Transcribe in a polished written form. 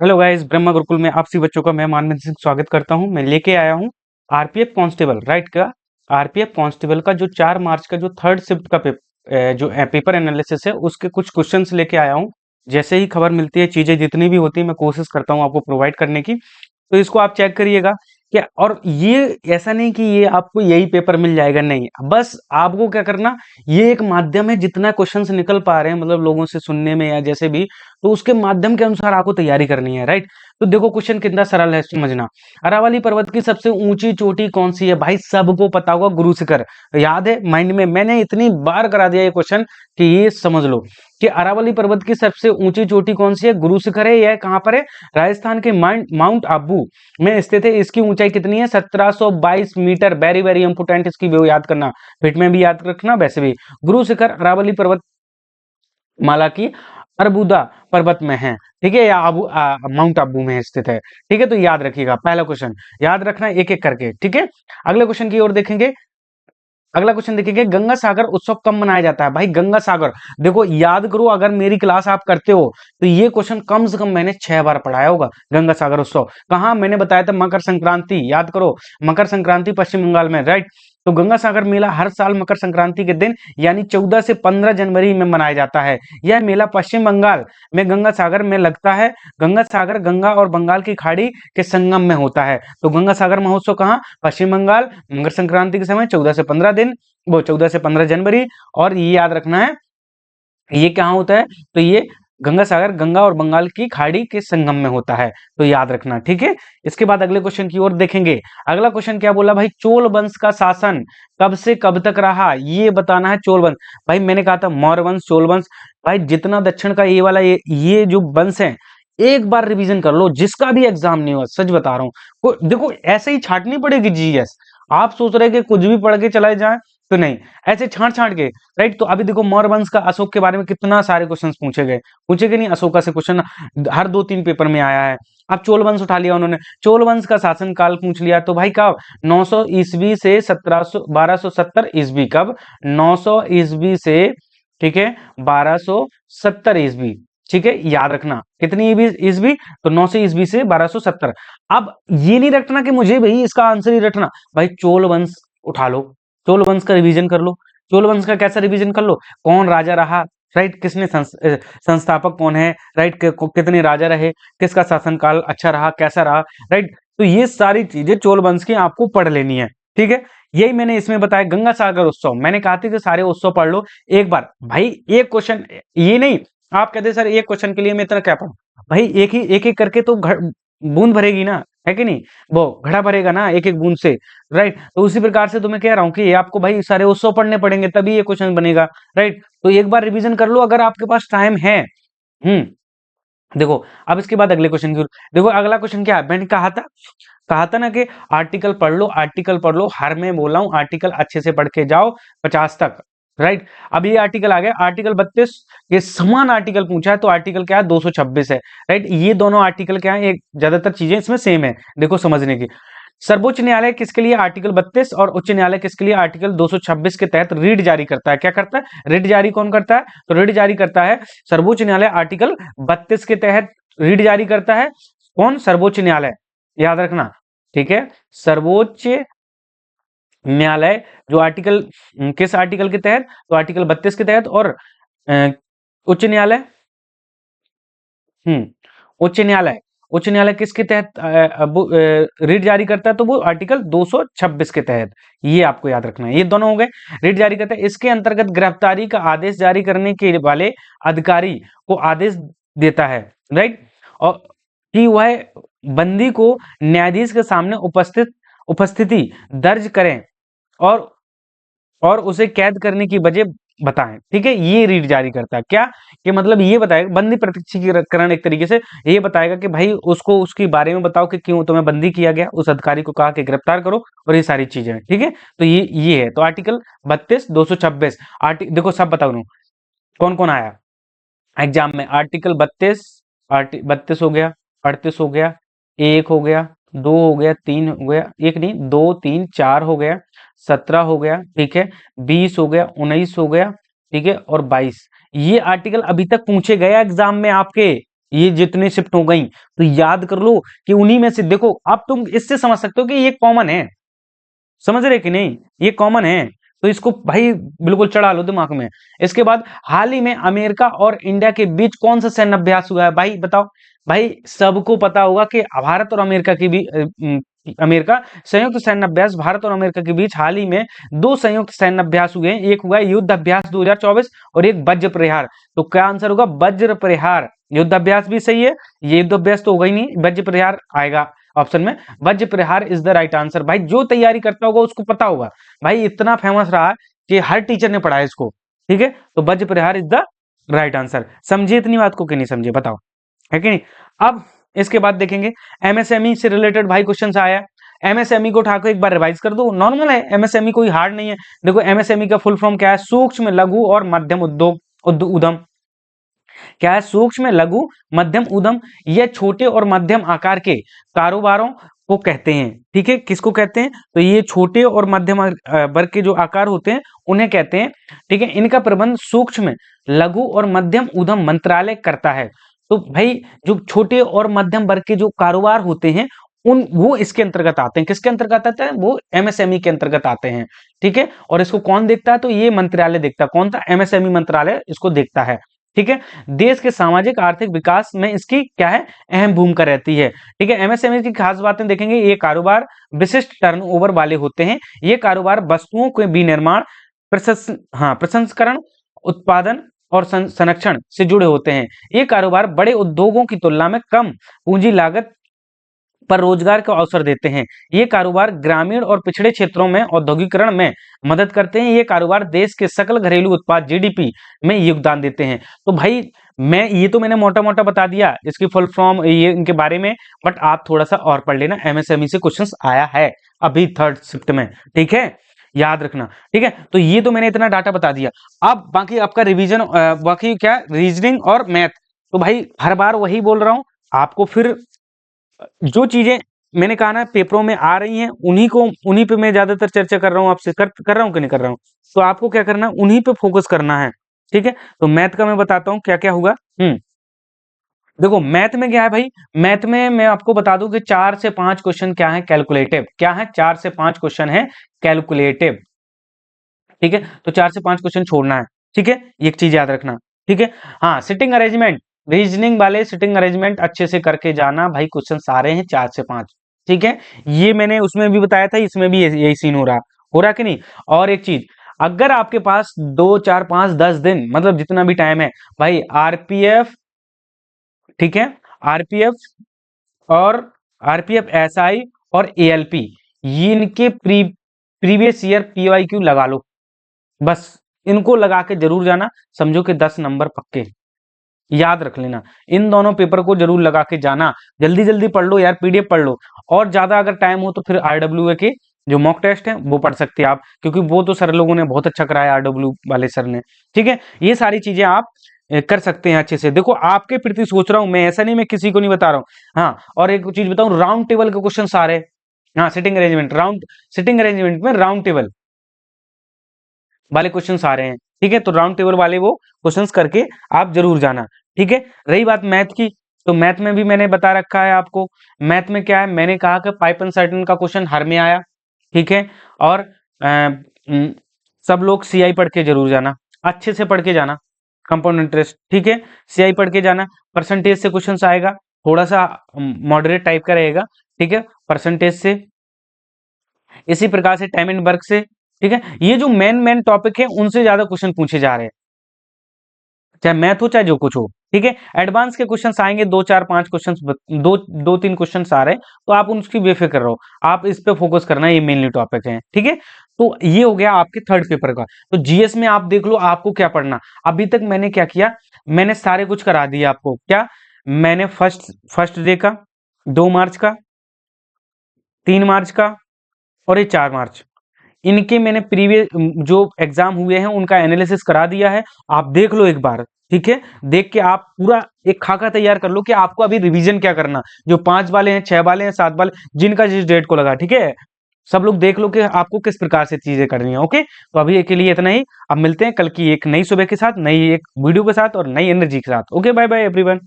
Hello guys, Brahma Gurukul में आप सभी बच्चों का मैं मानवेंद्र सिंह स्वागत करता हूं। मैं लेके आया हूं आरपीएफ कांस्टेबल राइट का। आरपीएफ कांस्टेबल का जो 4 मार्च का जो थर्ड शिफ्ट का पेपर एनालिसिस है उसके कुछ क्वेश्चंस लेके आया हूं। जैसे ही खबर मिलती है, चीजें जितनी भी होती है मैं कोशिश करता हूं आपको प्रोवाइड करने की। तो इसको आप चेक करिएगा क्या। और ये ऐसा नहीं कि ये आपको यही पेपर मिल जाएगा, नहीं। बस आपको क्या करना, ये एक माध्यम है। जितना क्वेश्चंस निकल पा रहे हैं मतलब लोगों से सुनने में या जैसे भी, तो उसके माध्यम के अनुसार आपको तैयारी करनी है, राइट। तो देखो क्वेश्चन कितना सरल है समझना। अरावली पर्वत की सबसे ऊंची चोटी कौन सी है? भाई सबको पता होगा, गुरु शिखर। याद है माइंड में, मैंने इतनी बार करा दिया ये क्वेश्चन कि ये समझ लो कि अरावली पर्वत की सबसे ऊंची चोटी कौन सी है? गुरु शिखर है। यह कहां पर है? राजस्थान के माउंट आबू में स्थित है। इसकी ऊंचाई कितनी है? 1722 मीटर। वेरी वेरी इंपोर्टेंट, इसकी भी याद करना, फिट में भी याद रखना, वैसे भी। गुरु शिखर अरावली पर्वत माला की अरबुदा पर्वत में है, ठीक है, या माउंट आबू में स्थित है। ठीक है, तो याद रखिएगा। पहला क्वेश्चन याद रखना एक एक करके, ठीक है। अगले क्वेश्चन की ओर देखेंगे। अगला क्वेश्चन देखिए, गंगा सागर उत्सव कब मनाया जाता है? भाई गंगा सागर, देखो याद करो, अगर मेरी क्लास आप करते हो तो ये क्वेश्चन कम से कम मैंने 6 बार पढ़ाया होगा। गंगा सागर उत्सव कहाँ मैंने बताया था? मकर संक्रांति, याद करो, मकर संक्रांति पश्चिम बंगाल में, राइट। तो गंगा सागर मेला हर साल मकर संक्रांति के दिन यानी 14 से 15 जनवरी में मनाया जाता है। यह मेला पश्चिम बंगाल में गंगा सागर में लगता है। गंगा सागर गंगा और बंगाल की खाड़ी के संगम में होता है। तो गंगा सागर महोत्सव कहाँ? पश्चिम बंगाल। मकर संक्रांति के समय 14 से 15 दिन, वो 14 से 15 जनवरी। और ये याद रखना है, ये कहाँ होता है? तो ये गंगा सागर गंगा और बंगाल की खाड़ी के संगम में होता है। तो याद रखना, ठीक है। इसके बाद अगले क्वेश्चन की ओर देखेंगे। अगला क्वेश्चन क्या बोला भाई? चोल वंश का शासन कब से कब तक रहा, ये बताना है। चोल वंश, भाई मैंने कहा था मौर्य वंश, चोल वंश। भाई जितना दक्षिण का ये वाला ये जो वंश है, एक बार रिवीजन कर लो, जिसका भी एग्जाम नहीं हुआ, सच बता रहा हूँ। देखो ऐसे ही छाटनी पड़ेगी जीएस। आप सोच रहे कि कुछ भी पढ़ के चलाए जाए, तो नहीं, ऐसे छांट छांट के, राइट। तो अभी देखो मौर्य वंश का, अशोक के बारे में कितना सारे क्वेश्चंस पूछे गए नहीं? अशोका से क्वेश्चन हर 2-3 पेपर में आया है। अब चोल वंश उठा लिया उन्होंने, चोल वंश का शासन काल पूछ लिया। तो भाई कब? 900 ईस्वी से 1270 ईस्वी। कब? 900 ईस्वी से, ठीक है, 1270 ईस्वी। ठीक है, याद रखना कितनी ईस्वी? तो 900 ईस्वी से 1270। अब ये नहीं रखना कि मुझे भाई इसका आंसर ही रखना। भाई चोल वंश उठा लो, चोल वंश का रिवीजन कर लो। चोल वंश का कैसा रिवीजन कर लो? कौन राजा रहा, राइट, किसने संस्थापक कौन है, राइट, कितने राजा रहे, किसका शासनकाल अच्छा रहा, कैसा रहा, राइट। तो ये सारी चीजें चोल वंश की आपको पढ़ लेनी है, ठीक है। यही मैंने इसमें बताया। गंगा सागर उत्सव मैंने कहा था कि सारे उत्सव पढ़ लो एक बार। भाई एक क्वेश्चन, ये नहीं आप कहते सर एक क्वेश्चन के लिए मैं इतना क्या पढ़ूं? भाई एक एक करके तो बूंद भरेगी ना, है कि नहीं? वो घड़ा भरेगा ना एक एक बूंद से, राइट। तो उसी प्रकार से तो मैं कह रहा हूँ कि ये आपको भाई सारे उत्सव पढ़ने पड़ेंगे तभी ये क्वेश्चन बनेगा, राइट। तो एक बार रिवीजन कर लो अगर आपके पास टाइम है। देखो अब इसके बाद अगले क्वेश्चन की देखो। अगला क्वेश्चन क्या है? मैंने कहा था ना कि आर्टिकल पढ़ लो, आर्टिकल पढ़ लो। हर मैं बोला हूं आर्टिकल अच्छे से पढ़ के जाओ 50 तक, राइट। अब ये आर्टिकल आ गया, आर्टिकल 32। ये समान आर्टिकल पूछा है, तो आर्टिकल क्या है? 226 है, राइट। ये दोनों आर्टिकल क्या है? एक ज्यादातर चीजें इसमें सेम है, देखो समझने की। सर्वोच्च न्यायालय किसके लिए आर्टिकल 32 और उच्च न्यायालय किसके लिए आर्टिकल 226 के तहत रीट जारी करता है? क्या करता है? रीट जारी कौन करता है? तो रीट जारी करता है सर्वोच्च न्यायालय। आर्टिकल 32 के तहत रीट जारी करता है कौन? सर्वोच्च न्यायालय, याद रखना, ठीक है। सर्वोच्च न्यायालय जो आर्टिकल, किस आर्टिकल के तहत? तो आर्टिकल 32 के तहत। और उच्च न्यायालय, उच्च न्यायालय, उच्च न्यायालय किसके तहत रीट जारी करता है? तो वो आर्टिकल 226 के तहत। ये आपको याद रखना है, ये दोनों हो गए। रीट जारी करता है, इसके अंतर्गत गिरफ्तारी का आदेश जारी करने के वाले अधिकारी को आदेश देता है, राइट। और कि वह बंदी को न्यायाधीश के सामने उपस्थिति दर्ज करें और उसे कैद करने की वजह बताएं, ठीक है। ये रीट जारी करता है क्या? कि मतलब ये बताएगा, बंदी प्रत्यक्षीकरण एक तरीके से ये बताएगा कि भाई उसको उसके बारे में बताओ कि क्यों तुम्हें बंदी किया गया। उस अधिकारी को कहा कि गिरफ्तार करो, और ये सारी चीजें, ठीक है। तो ये है। तो आर्टिकल 32, 226 देखो सब बता दूं कौन कौन आया एग्जाम में। आर्टिकल 32, 32 हो गया, 38 हो गया, एक हो गया, दो हो गया, तीन हो गया, एक नहीं, दो, तीन, चार हो गया, 17 हो गया, ठीक है, 20 हो गया, 19 हो गया, ठीक है, और 22। ये आर्टिकल अभी तक पूछे गए एग्जाम में आपके, ये जितने शिफ्ट हो गई तो याद कर लो कि उन्हीं में से देखो, अब तुम इससे समझ सकते हो कि ये कॉमन है, समझ रहे कि नहीं, ये कॉमन है, तो इसको भाई बिल्कुल चढ़ा लो दिमाग में। इसके बाद हाल ही में अमेरिका और इंडिया के बीच कौन सा सैन्य अभ्यास हुआ है, भाई बताओ। भाई सबको पता होगा कि भारत और अमेरिका के बीच अमेरिका संयुक्त सैन्य अभ्यास, भारत और अमेरिका के बीच हाल ही में दो संयुक्त सैन्य अभ्यास हुए हैं। एक हुआ है युद्ध अभ्यास 2024 और एक वज्र प्रहार। तो क्या आंसर होगा, वज्र प्रहार। युद्ध अभ्यास भी सही है, ये युद्ध अभ्यास तो होगा ही नहीं, वज्र प्रहार आएगा ऑप्शन में। वज्र प्रहार इज द राइट आंसर। भाई जो तैयारी करता होगा उसको पता होगा, भाई इतना फेमस रहा कि हर टीचर ने पढ़ा इसको, ठीक है। तो वज्र प्रहार इज द राइट आंसर। समझिए इतनी बात को कि नहीं समझिए, बताओ, है कि नहीं। अब इसके बाद देखेंगे एमएसएमई से रिलेटेड भाई क्वेश्चन आया। एमएसएमई को उठाकर एक बार रिवाइज कर दो, नॉर्मल है, एमएसएमई कोई हार्ड नहीं है। देखो एमएसएमई का फुल फॉर्म क्या है, सूक्ष्म लघु और मध्यम उद्यम। क्या है, सूक्ष्म लघु मध्यम उद्यम। यह छोटे और मध्यम आकार के कारोबारों को कहते हैं, ठीक है। किसको कहते हैं, तो ये छोटे और मध्यम वर्ग के जो आकार होते हैं उन्हें कहते हैं, ठीक है। इनका प्रबंध सूक्ष्म लघु और मध्यम उद्यम मंत्रालय करता है। तो भाई जो छोटे और मध्यम वर्ग के जो कारोबार होते हैं वो इसके अंतर्गत आते हैं। किसके अंतर्गत आते हैं, वो एमएसएमई के अंतर्गत आते हैं, ठीक है। और इसको कौन देखता है, तो ये मंत्रालय देखता है। कौन सा, एमएसएमई मंत्रालय इसको देखता है, ठीक है। देश के सामाजिक आर्थिक विकास में इसकी क्या है, अहम भूमिका रहती है, ठीक है। एमएसएमई की खास बातें देखेंगे, ये कारोबार विशिष्ट टर्नओवर वाले होते हैं। ये कारोबार वस्तुओं के विनिर्माण, प्रसंस्करण, उत्पादन और संरक्षण से जुड़े होते हैं। ये कारोबार बड़े उद्योगों की तुलना में कम पूंजी लागत पर रोजगार के अवसर देते हैं। ये कारोबार ग्रामीण और पिछड़े क्षेत्रों में औद्योगिकरण में मदद करते हैं। ये कारोबार देश के सकल घरेलू उत्पाद जीडीपी में योगदान देते हैं। तो भाई मैंने मोटा मोटा बता दिया इसकी फुल फॉर्म, ये इनके बारे में, बट आप थोड़ा सा और पढ़ लेना, एमएसएमई से क्वेश्चंस आया है अभी 3rd शिफ्ट में, ठीक है, याद रखना, ठीक है। तो ये तो मैंने इतना डाटा बता दिया। अब बाकी आपका रिवीजन, बाकी क्या, रीजनिंग और मैथ। तो भाई हर बार वही बोल रहा हूं आपको, फिर जो चीजें मैंने कहा ना पेपरों में आ रही हैं उन्हीं पे मैं ज्यादातर चर्चा कर रहा हूँ आपसे, कर रहा हूँ कि नहीं कर रहा हूँ। तो आपको क्या करना है, उन्हीं पे फोकस करना है, ठीक है। तो मैथ का मैं बताता हूँ क्या क्या होगा। देखो मैथ में क्या है भाई, मैथ में मैं आपको बता दूं कि 4 से 5 क्वेश्चन क्या है, कैलकुलेटिव। क्या है, 4 से 5 क्वेश्चन है कैलकुलेटिव, ठीक है। तो 4 से 5 क्वेश्चन छोड़ना है, ठीक है, एक चीज याद रखना, ठीक है। हाँ, सिटिंग अरेंजमेंट, रीजनिंग वाले सिटिंग अरेंजमेंट अच्छे से करके जाना भाई, क्वेश्चन सारे हैं 4 से 5, ठीक है। ये मैंने उसमें भी बताया था, इसमें भी यही सीन हो रहा कि नहीं। और एक चीज, अगर आपके पास 2 4 5 10 दिन, मतलब जितना भी टाइम है भाई, आरपीएफ, ठीक है, आरपीएफ और आरपीएफ एसआई और एएलपी, ये इनके प्रीवियस ईयर पीवाईक्यू लगा लो, बस इनको लगा के जरूर जाना। समझो कि 10 नंबर पक्के, याद रख लेना। इन दोनों पेपर को जरूर लगा के जाना। जल्दी जल्दी पढ़ लो यार, पीडीएफ पढ़ लो, और ज्यादा अगर टाइम हो तो फिर आरडब्ल्यूए के जो मॉक टेस्ट है वो पढ़ सकते हैं आप, क्योंकि वो तो सर लोगों ने बहुत अच्छा कराया, आरडब्ल्यू वाले सर ने, ठीक है। ये सारी चीजें आप कर सकते हैं अच्छे से। देखो आपके प्रति सोच रहा हूं मैं, ऐसा नहीं मैं किसी को नहीं बता रहा हूँ। हाँ, और एक चीज बताऊं, राउंड टेबल के क्वेश्चन सारे, हाँ, सिटिंग अरेंजमेंट में राउंड टेबल वाले क्वेश्चन आ रहे हैं, ठीक है। तो राउंड टेबल वाले वो क्वेश्चंस करके आप जरूर जाना, ठीक है। रही बात मैथ की, तो मैथ में भी मैंने बता रखा है आपको। मैथ में क्या है, मैंने कहा कि पाइप एंड सर्टन का क्वेश्चन हर में आया, ठीक है। और सब लोग सीआई पढ़ के जरूर जाना, अच्छे से पढ़ के जाना, कंपाउंड इंटरेस्ट, ठीक है। सीआई पढ़ के जाना। परसेंटेज से क्वेश्चन आएगा, थोड़ा सा मॉडरेट टाइप का रहेगा, ठीक है, परसेंटेज से। इसी प्रकार से टाइम एंड वर्क से, ठीक है। ये जो मेन टॉपिक है उनसे ज्यादा क्वेश्चन पूछे जा रहे हैं, चाहे मैथ हो चाहे जो कुछ हो, ठीक है। एडवांस के क्वेश्चंस आएंगे, 2 4 5 क्वेश्चंस, दो तीन क्वेश्चंस आ रहे हैं, तो आप उनकी बेफिक्र रहो, आप इस पे फोकस करना, ये मेनली टॉपिक है, ठीक है। तो ये हो गया आपके 3rd पेपर का। तो जीएस में आप देख लो आपको क्या पढ़ना। अभी तक मैंने क्या किया, मैंने सारे कुछ करा दिया आपको। क्या, मैंने फर्स्ट डे का, 2 मार्च का, 3 मार्च का और ये 4 मार्च, इनके मैंने प्रीवियस जो एग्जाम हुए हैं उनका एनालिसिस करा दिया है। आप देख लो एक बार, ठीक है। देख के आप पूरा एक खाका तैयार कर लो कि आपको अभी रिवीजन क्या करना, जो 5 वाले हैं, 6 वाले हैं, 7 वाले, जिनका जिस डेट को लगा, ठीक है। सब लोग देख लो कि आपको किस प्रकार से चीजें करनी है, ओके। तो अभी के लिए इतना ही, अब मिलते हैं कल की एक नई सुबह के साथ, नई एक वीडियो के साथ और नई एनर्जी के साथ। Okay, bye bye everyone.